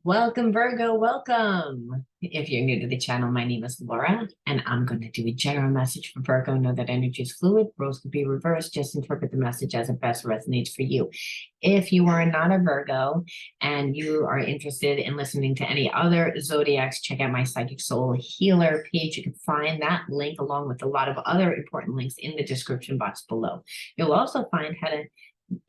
Welcome, Virgo. Welcome. If you're new to the channel, my name is Laura, and I'm going to do a general message for Virgo. Know that energy is fluid. Roles can be reversed. Just interpret the message as it best resonates for you. If you are not a Virgo and you are interested in listening to any other zodiacs, check out my Psychic Soul Healer page. You can find that link along with a lot of other important links in the description box below. You'll also find how to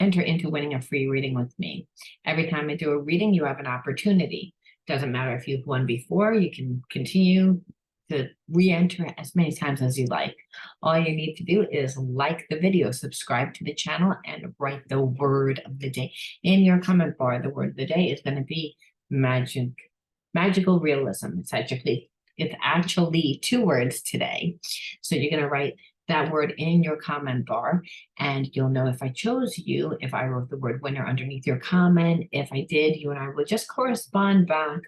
enter into winning a free reading with me. Every time I do a reading, you have an opportunity. Doesn't matter if you've won before, you can continue to re-enter as many times as you like. All you need to do is like the video, subscribe to the channel, and write the word of the day. In your comment bar, the word of the day is going to be magical realism. It's actually 2 words today. So you're going to write that word in your comment bar, and you'll know if I chose you, if I wrote the word winner underneath your comment. If I did, you and I will just correspond back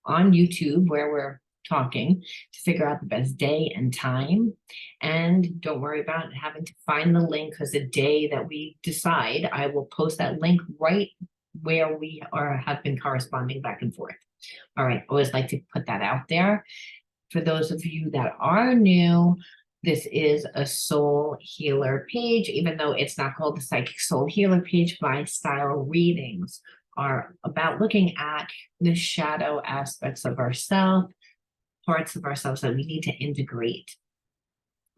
on YouTube where we're talking to figure out the best day and time. And don't worry about having to find the link, because the day that we decide, I will post that link right where we have been corresponding back and forth. All right, always like to put that out there. For those of you that are new, this is a soul healer page. Even though it's not called the Psychic Soul Healer page, my style readings are about looking at the shadow aspects of ourselves, parts of ourselves that we need to integrate.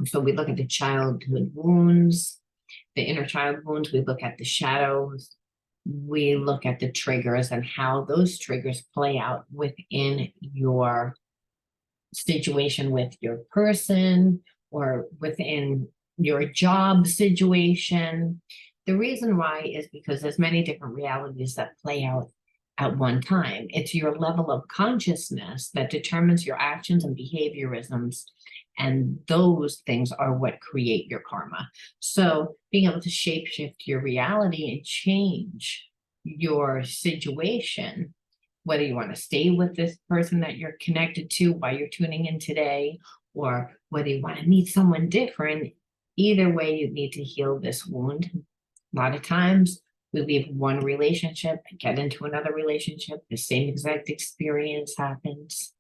So we look at the childhood wounds, the inner child wounds, we look at the shadows, we look at the triggers and how those triggers play out within your situation with your person or within your job situation. The reason why is because there's many different realities that play out at one time. It's your level of consciousness that determines your actions and behaviorisms, and those things are what create your karma. So being able to shapeshift your reality and change your situation, whether you want to stay with this person that you're connected to while you're tuning in today, or whether you want to meet someone different, either way, you need to heal this wound. A lot of times we leave one relationship and get into another relationship, the same exact experience happens.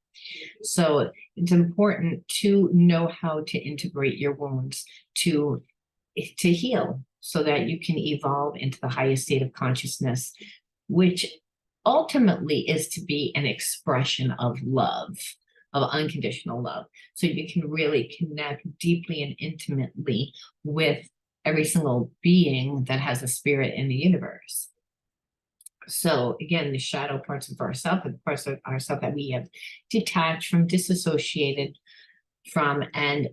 So it's important to know how to integrate your wounds to heal, so that you can evolve into the highest state of consciousness, which ultimately is to be an expression of love, of unconditional love. So you can really connect deeply and intimately with every single being that has a spirit in the universe. So again, the shadow parts of ourselves, the parts of ourselves that we have detached from, disassociated from, and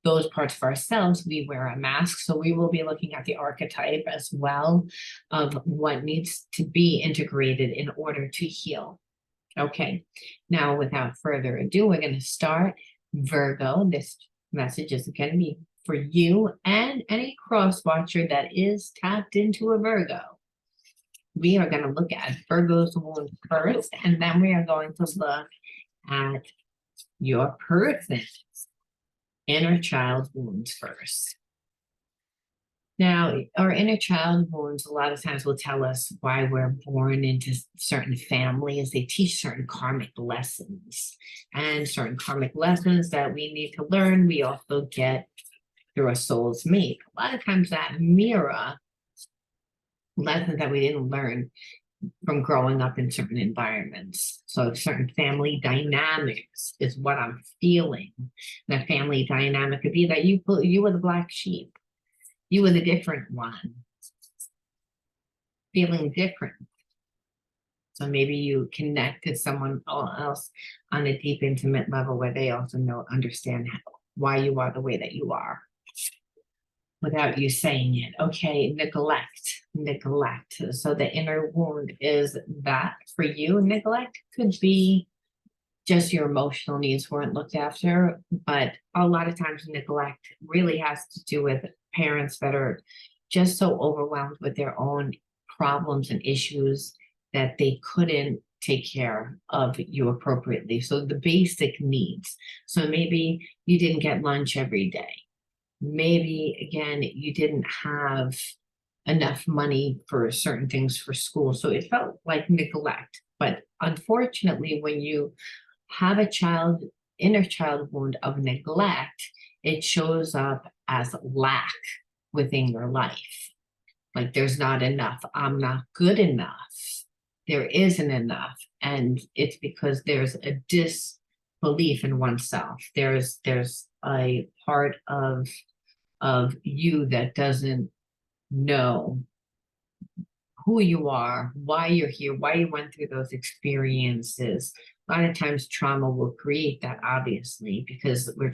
those parts of ourselves, we wear a mask. So we will be looking at the archetype as well of what needs to be integrated in order to heal. Okay, now without further ado, we're going to start. Virgo, this message is going to be for you and any cross watcher that is tapped into a Virgo. We are going to look at Virgo's wound first, and then we are going to look at your person's inner child wounds first. Now, our inner child wounds a lot of times will tell us why we're born into certain families. They teach certain karmic lessons, and certain karmic lessons that we need to learn, we also get through a soul's mate. A lot of times that mirror lessons that we didn't learn from growing up in certain environments. So certain family dynamics is what I'm feeling. That family dynamic could be that you were the black sheep. You were the different one, feeling different. So maybe you connect to someone else on a deep, intimate level where they also understand why you are the way that you are, without you saying it. Okay, neglect. So the inner wound is that for you. Neglect could be just your emotional needs weren't looked after, but a lot of times neglect really has to do with parents that are just so overwhelmed with their own problems and issues that they couldn't take care of you appropriately. So the basic needs. So maybe you didn't get lunch every day. Maybe, again, you didn't have enough money for certain things for school. So it felt like neglect. But unfortunately, when you have a inner child wound of neglect, it shows up as lack within your life. Like there's not enough. I'm not good enough. There isn't enough. And it's because there's a disbelief in oneself. There's a part of you that doesn't know who you are, why you're here, why you went through those experiences. A lot of times trauma will create that, obviously, because we're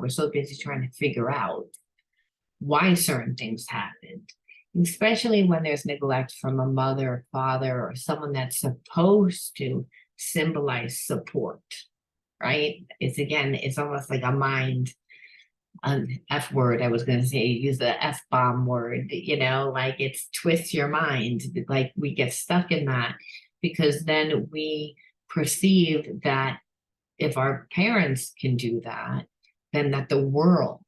so busy trying to figure out why certain things happened, especially when there's neglect from a mother or father or someone that's supposed to symbolize support, right? It's almost like a mind an F word. I was going to say, use the F bomb word, like it's twist your mind. Like we get stuck in that because then we perceive that if our parents can do that, then that the world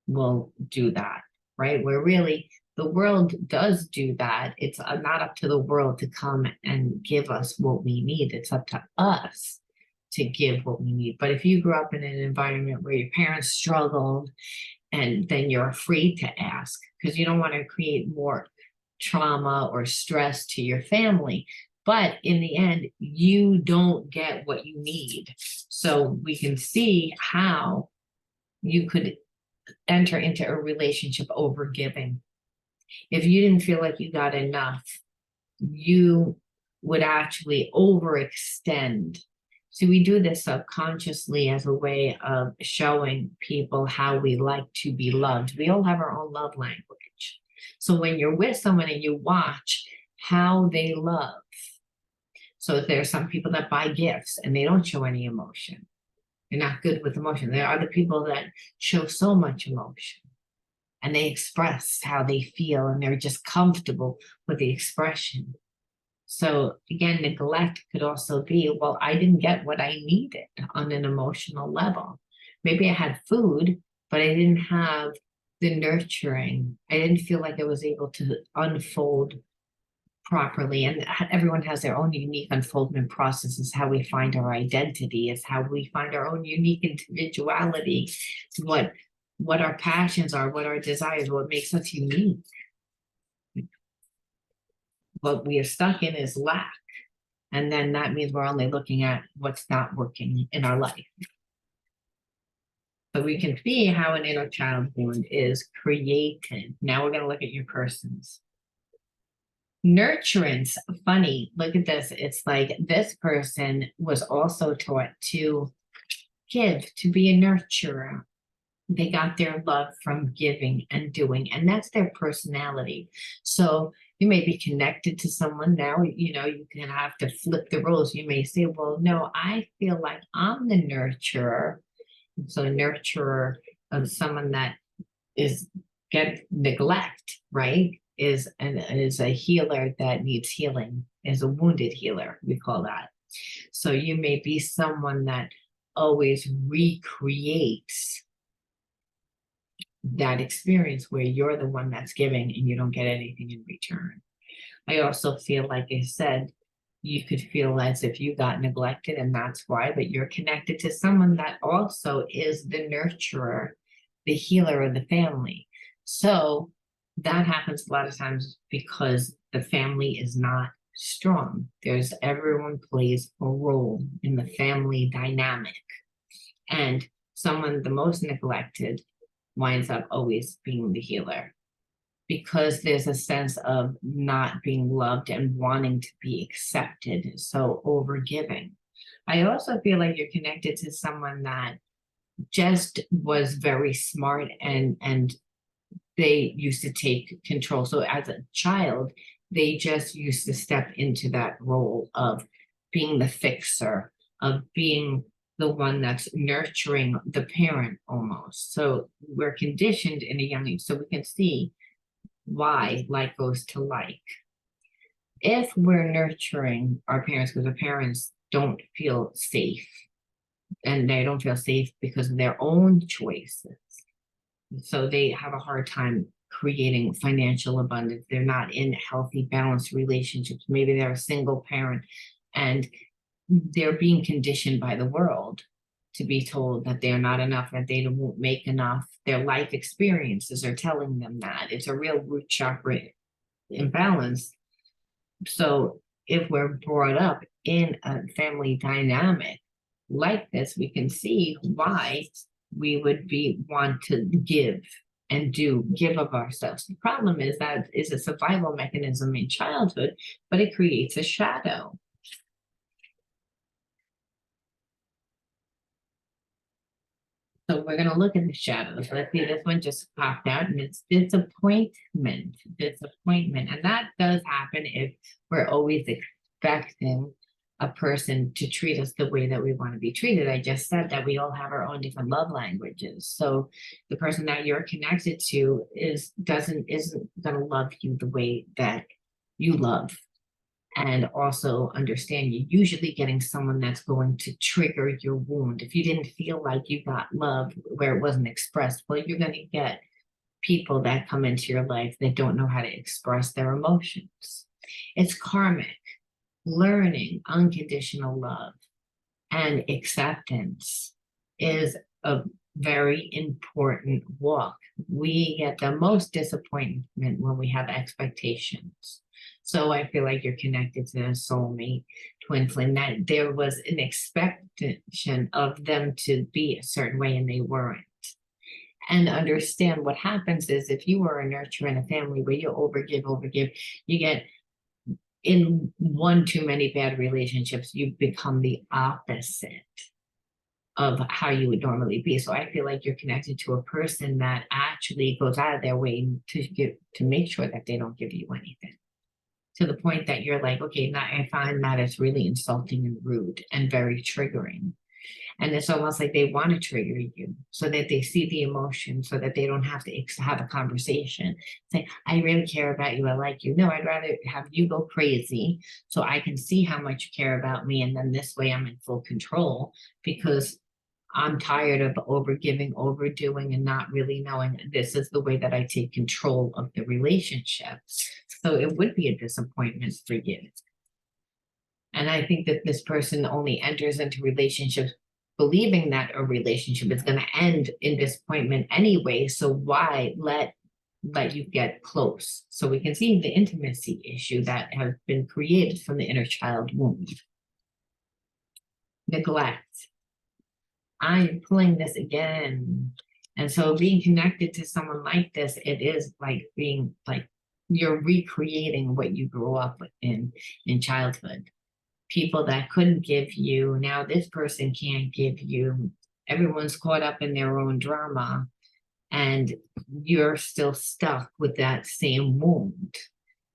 will do that, right? Where really the world does do that. It's not up to the world to come and give us what we need. It's up to us to give what we need. But if you grew up in an environment where your parents struggled, and then you're afraid to ask because you don't want to create more trauma or stress to your family. But in the end, you don't get what you need. So we can see how you could enter into a relationship over giving. If you didn't feel like you got enough, you would actually overextend. So we do this subconsciously as a way of showing people how we like to be loved. We all have our own love language. So when you're with someone and you watch how they love, so there are some people that buy gifts and they don't show any emotion. They're not good with emotion. There are other people that show so much emotion and they express how they feel and they're just comfortable with the expression. So again, neglect could also be, well, I didn't get what I needed on an emotional level. Maybe I had food, but I didn't have the nurturing. I didn't feel like I was able to unfold properly. And everyone has their own unique unfoldment process. Is how we find our identity, is how we find our own unique individuality, what our passions are, what our desires, what makes us unique. What we are stuck in is lack. And then that means we're only looking at what's not working in our life. But we can see how an inner child wound is created. Now we're going to look at your persons. Nurturance, funny, look at this. It's like this person was also taught to give, to be a nurturer. They got their love from giving and doing, and that's their personality. So you may be connected to someone now, you can have to flip the roles. You may say, well, no, I feel like I'm the nurturer. So a nurturer of someone that get neglect, right? Is a healer that needs healing, is a wounded healer, we call that. So you may be someone that always recreates that experience where you're the one that's giving and you don't get anything in return. I also feel, like I said, you could feel as if you got neglected and that's why, but you're connected to someone that also is the nurturer, the healer of the family. So that happens a lot of times because the family is not strong. Everyone plays a role in the family dynamic. And someone the most neglected winds up always being the healer because there's a sense of not being loved and wanting to be accepted. So overgiving. I also feel like you're connected to someone that just was very smart and they used to take control. So as a child, they just used to step into that role of being the fixer, of being the one that's nurturing the parent almost. So we're conditioned in a young age. So we can see why like goes to like. If we're nurturing our parents because the parents don't feel safe, and they don't feel safe because of their own choices, so they have a hard time creating financial abundance. They're not in healthy, balanced relationships. Maybe they're a single parent and they're being conditioned by the world to be told that they're not enough, that they won't make enough. Their life experiences are telling them that. It's a real root chakra imbalance. So if we're brought up in a family dynamic like this, we can see why we would want to give and give of ourselves. The problem is that is a survival mechanism in childhood, but it creates a shadow. So we're going to look at the shadows. Let's see, this one just popped out and it's disappointment. Disappointment. And that does happen if we're always expecting a person to treat us the way that we want to be treated. I just said that we all have our own different love languages. So the person that you're connected to isn't going to love you the way that you love. And also understand you're usually getting someone that's going to trigger your wound. If you didn't feel like you got love where it wasn't expressed, well, you're going to get people that come into your life that don't know how to express their emotions. It's karmic. Learning unconditional love and acceptance is a very important walk. We get the most disappointment when we have expectations. So I feel like you're connected to a soulmate, twin flame, that there was an expectation of them to be a certain way and they weren't. And understand what happens is if you are a nurturer in a family where you overgive, you get in one too many bad relationships, you become the opposite of how you would normally be. So I feel like you're connected to a person that actually goes out of their way to make sure that they don't give you anything. To the point that you're like, okay, now I find that it's really insulting and rude and very triggering. And it's almost like they want to trigger you so that they see the emotion, so that they don't have to have a conversation. Say, I really care about you. I like you. No, I'd rather have you go crazy so I can see how much you care about me. And then this way I'm in full control because I'm tired of overgiving, overdoing, and not really knowing this is the way that I take control of the relationship. So it would be a disappointment for you. And I think that this person only enters into relationships believing that a relationship is going to end in disappointment anyway. So why let you get close? So we can see the intimacy issue that has been created from the inner child wound. Neglect. I'm pulling this again. And so being connected to someone like this, it is like being like you're recreating what you grew up in childhood. People that couldn't give you, now this person can't give you. Everyone's caught up in their own drama and you're still stuck with that same wound,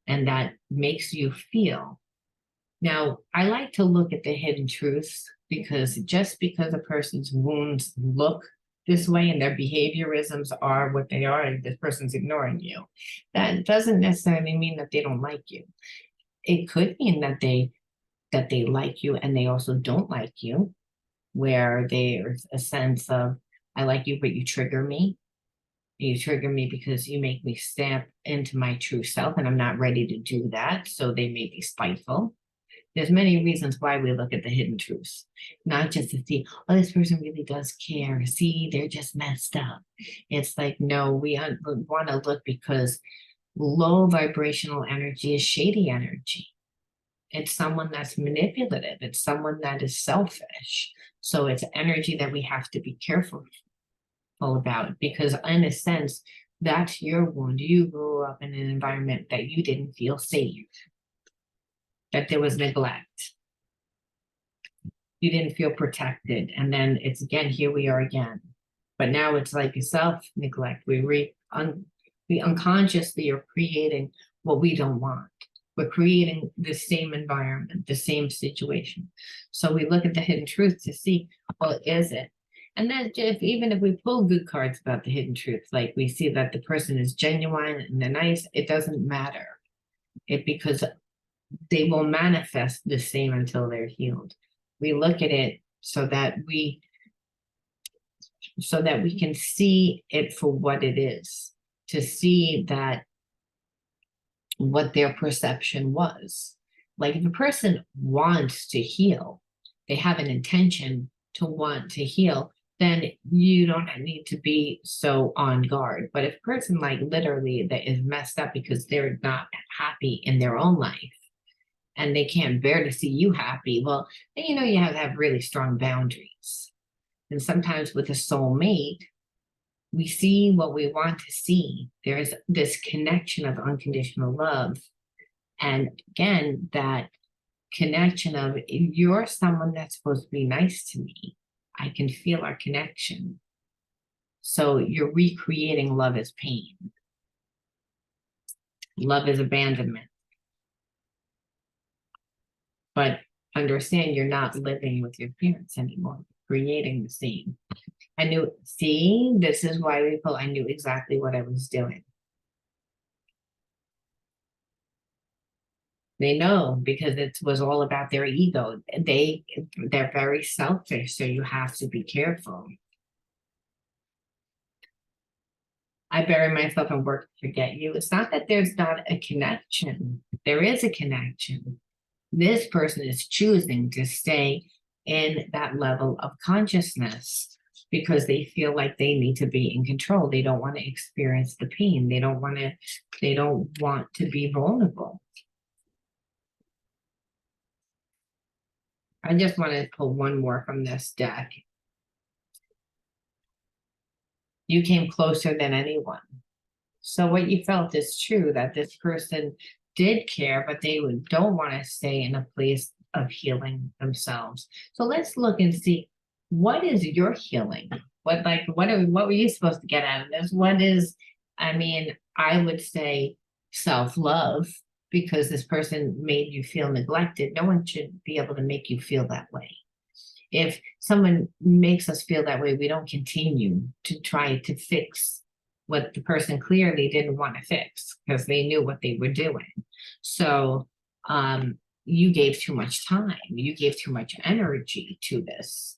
and that makes you feel. Now, I like to look at the hidden truths because just because a person's wounds look this way and their behaviorisms are what they are, and this person's ignoring you, that doesn't necessarily mean that they don't like you. It could mean that they like you and they also don't like you, where there's a sense of, I like you, but you trigger me. You trigger me because you make me step into my true self and I'm not ready to do that. So they may be spiteful. There's many reasons why we look at the hidden truths, not just to see, oh, this person really does care. See, they're just messed up. It's like, no, we want to look because low vibrational energy is shady energy. It's someone that's manipulative. It's someone that is selfish. So it's energy that we have to be careful about because in a sense, that's your wound. You grew up in an environment that you didn't feel safe, that there was neglect. You didn't feel protected. And then it's again, here we are again. But now it's like a self-neglect. We unconsciously are creating what we don't want. We're creating the same environment, the same situation. So we look at the hidden truth to see, well, is it? And then even if we pull good cards about the hidden truth, like we see that the person is genuine and they're nice, it doesn't matter. Because they will manifest the same until they're healed. We look at it so that we can see it for what it is. to see that what their perception was. Like if a person wants to heal, they have an intention to want to heal, then you don't need to be so on guard. But if a person like literally that is messed up because they're not happy in their own life and they can't bear to see you happy, well, then you have to have really strong boundaries. And sometimes with a soulmate, we see what we want to see. There's this connection of unconditional love. And again, that connection of you're someone that's supposed to be nice to me. I can feel our connection. So you're recreating love as pain. Love is abandonment. But understand you're not living with your parents anymore, creating the same. This is why I knew exactly what I was doing. They know because it was all about their ego. They're very selfish, so you have to be careful. I bury myself and work to forget you. It's not that there's not a connection. There is a connection. This person is choosing to stay in that level of consciousness because they feel like they need to be in control. They don't want to experience the pain. They don't want to be vulnerable. I just want to pull one more from this deck. You came closer than anyone. So what you felt is true, that this person did care, but they don't want to stay in a place of healing themselves. So let's look and see, what is your healing? What were you supposed to get out of this? I would say self-love, because this person made you feel neglected. No one should be able to make you feel that way. If someone makes us feel that way, we don't continue to try to fix what the person clearly didn't want to fix because they knew what they were doing. So you gave too much time. You gave too much energy to this.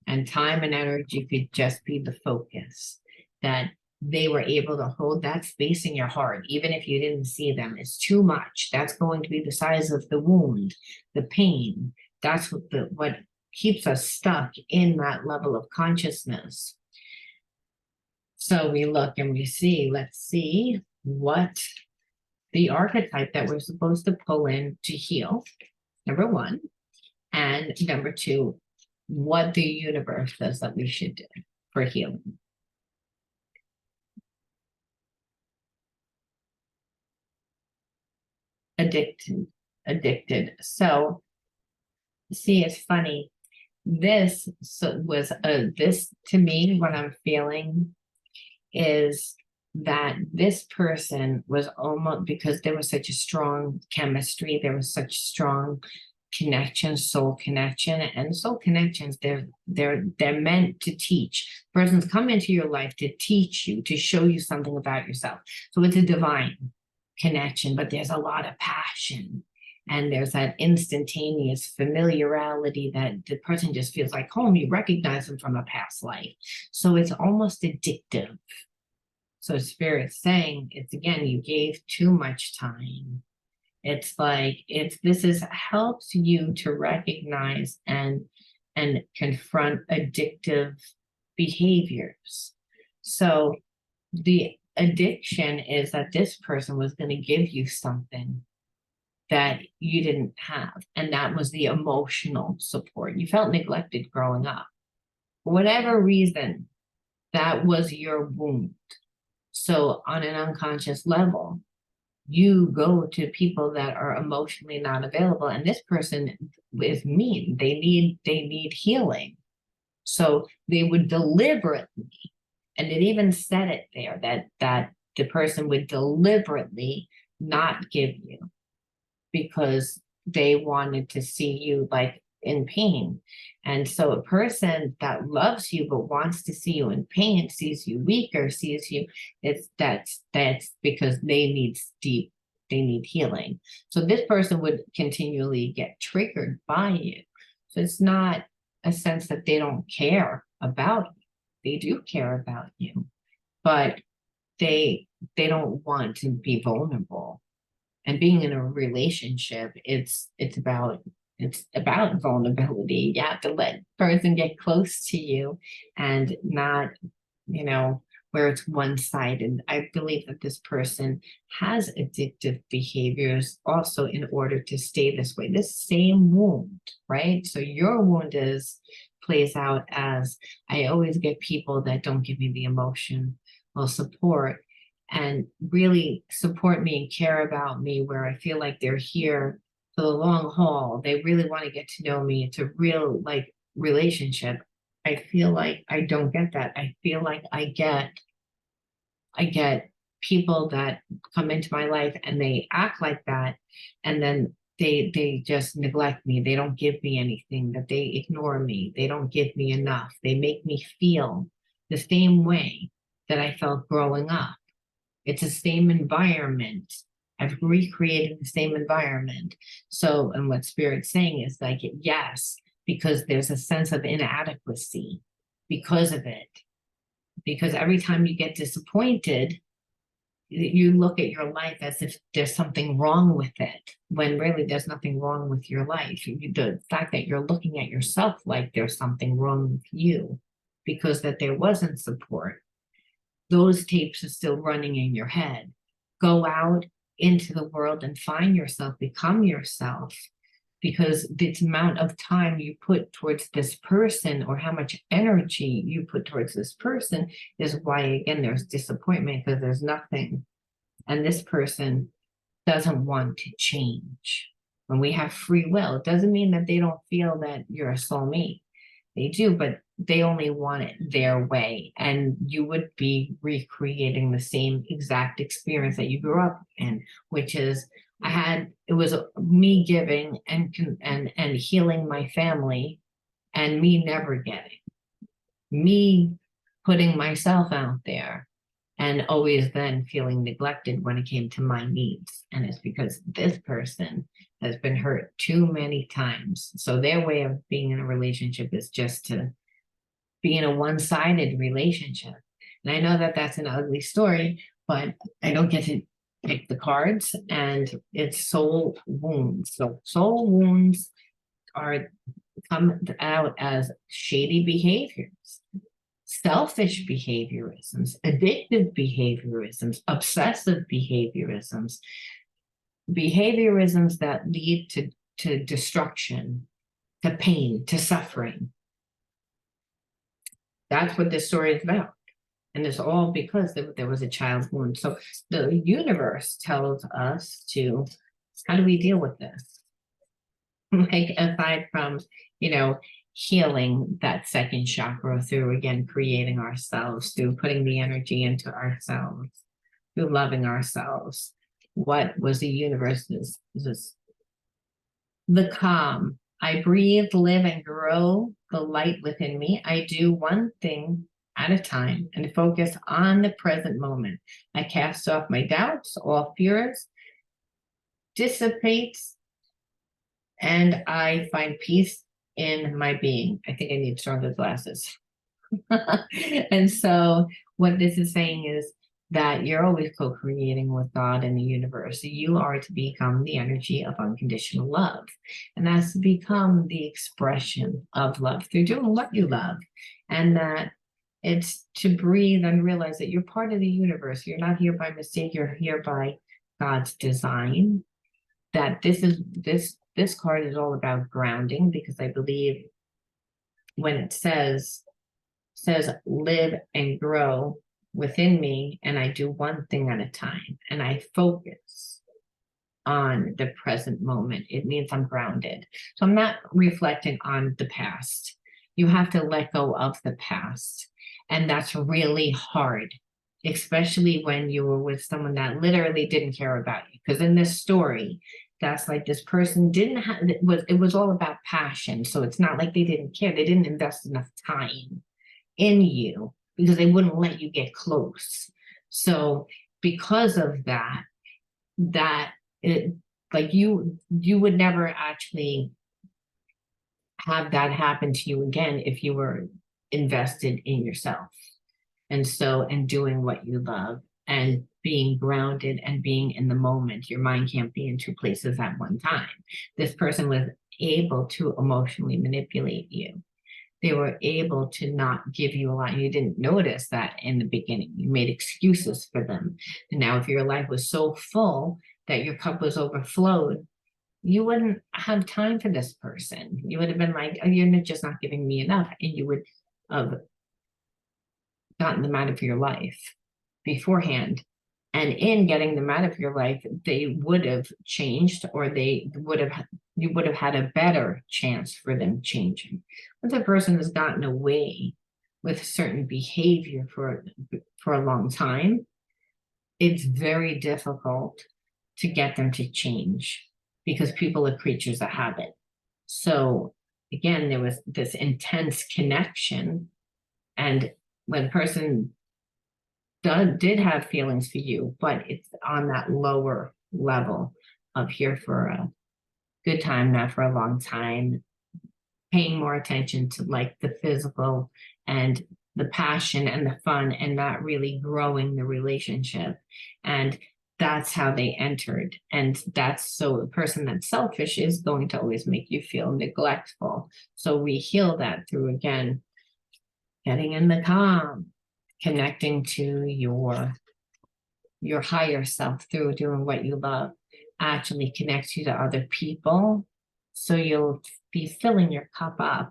And time and energy could just be the focus that they were able to hold that space in your heart, even if you didn't see them. It's too much. That's going to be the size of the wound, the pain. That's what keeps us stuck in that level of consciousness. So we look and we see, let's see what the archetype that we're supposed to pull in to heal, number one, and number two, what the universe says that we should do for healing. Addicted. So see, it's funny. This to me, what I'm feeling is that this person was almost, because there was such a strong chemistry, there was such strong connection, soul connection, and soul connections, they're meant to teach. Persons come into your life to teach you, to show you something about yourself. So it's a divine connection, but there's a lot of passion. And there's that instantaneous familiarity that the person just feels like home. You recognize them from a past life. So it's almost addictive. So Spirit's saying, it's again, you gave too much time. It's like, helps you to recognize and confront addictive behaviors. So the addiction is that this person was going to give you something that you didn't have. And that was the emotional support. You felt neglected growing up. For whatever reason, that was your wound. So on an unconscious level, you go to people that are emotionally not available. And this person is mean. They need healing. So they would deliberately, and it even said it there, that the person would deliberately not give you because they wanted to see you like in pain. And so a person that loves you but wants to see you in pain, sees you weaker, sees you, that's because they need healing. So this person would continually get triggered by you. So it's not a sense that they don't care about you. They do care about you, but they want to be vulnerable. And being in a relationship, it's about vulnerability. You have to let person get close to you and not, you know, where it's one-sided. I believe that this person has addictive behaviors also in order to stay this way. This same wound, right? So your wound plays out as, I always get people that don't give me the emotional support and really support me and care about me, where I feel like they're here for the long haul. They really want to get to know me. It's a real like relationship. I feel like I don't get that. I feel like I get people that come into my life and they act like that, and then they just neglect me. They don't give me anything, that they ignore me. They don't give me enough. They make me feel the same way that I felt growing up. It's the same environment. I've recreated the same environment. So, and what Spirit's saying is like, yes, because there's a sense of inadequacy because of it. Because every time you get disappointed, you look at your life as if there's something wrong with it, when really there's nothing wrong with your life. The fact that you're looking at yourself like there's something wrong with you because that there wasn't support, those tapes are still running in your head. Go out into the world and find yourself, become yourself, because the amount of time you put towards this person or how much energy you put towards this person is why, again, there's disappointment, because there's nothing. And this person doesn't want to change. When we have free will, it doesn't mean that they don't feel that you're a soulmate. They do, but they only want it their way. And you would be recreating the same exact experience that you grew up in, which is it was me giving and healing my family, and me never getting, me putting myself out there and always then feeling neglected when it came to my needs. And it's because this person has been hurt too many times. So their way of being in a relationship is just to be in a one-sided relationship. And I know that that's an ugly story, but I don't get to pick the cards, and it's soul wounds. So soul wounds come out as shady behaviors, selfish behaviorisms, addictive behaviorisms, obsessive behaviorisms, behaviorisms that lead to destruction, to pain, to suffering. That's what this story is about. And it's all because there was a child's wound. So the universe tells us how do we deal with this? Like, aside from, healing that second chakra through, again, creating ourselves, through putting the energy into ourselves, through loving ourselves. What was the universe? Is the calm. I breathe, live, and grow the light within me. I do one thing at a time and focus on the present moment. I cast off my doubts, all fears dissipates, and I find peace in my being. I think I need stronger glasses. And so what this is saying is that you're always co-creating with God and the universe. You are to become the energy of unconditional love. And that's to become the expression of love through doing what you love. And that it's to breathe and realize that you're part of the universe. You're not here by mistake. You're here by God's design. That this card is all about grounding, because I believe when it says live and grow within me, and I do one thing at a time, and I focus on the present moment, it means I'm grounded. So I'm not reflecting on the past. You have to let go of the past. And that's really hard, especially when you were with someone that literally didn't care about you. Because in this story, that's like this person didn't have, it was all about passion. So it's not like they didn't care. They didn't invest enough time in you because they wouldn't let you get close. So because of that it, like you would never actually have that happen to you again if you were invested in yourself, and doing what you love, and being grounded and being in the moment. Your mind can't be in two places at one time. This person was able to emotionally manipulate you. They were able to not give you a lot. You didn't notice that in the beginning. You made excuses for them. And now, if your life was so full that your cup was overflowed, you wouldn't have time for this person. You would have been like, oh, you're just not giving me enough. And you would have gotten them out of your life beforehand. And in getting them out of your life, they would have changed, or you would have had a better chance for them changing. Once a person has gotten away with certain behavior for a long time, it's very difficult to get them to change, because people are creatures of habit. So again, there was this intense connection, and when a person did have feelings for you, but it's on that lower level of here for a good time, not for a long time, paying more attention to like the physical and the passion and the fun, and not really growing the relationship. And that's how they entered. And that's, so a person that's selfish is going to always make you feel neglectful. So we heal that through, again, getting in the calm, connecting to your higher self through doing what you love, actually connects you to other people. So you'll be filling your cup up.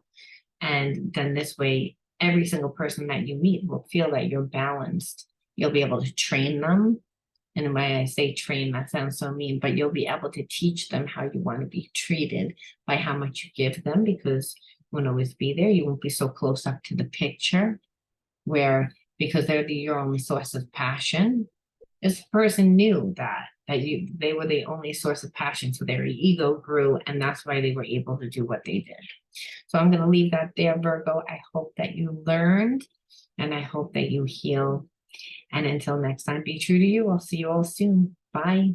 And then this way, every single person that you meet will feel that you're balanced. You'll be able to train them. And when I say train, that sounds so mean, but you'll be able to teach them how you want to be treated by how much you give them, because you won't always be there. You won't be so close up to the picture, where, because they're your only source of passion. This person knew that they were the only source of passion, so their ego grew, and that's why they were able to do what they did. So I'm going to leave that there, Virgo. I hope that you learned, and I hope that you heal. And until next time, be true to you. I'll see you all soon. Bye.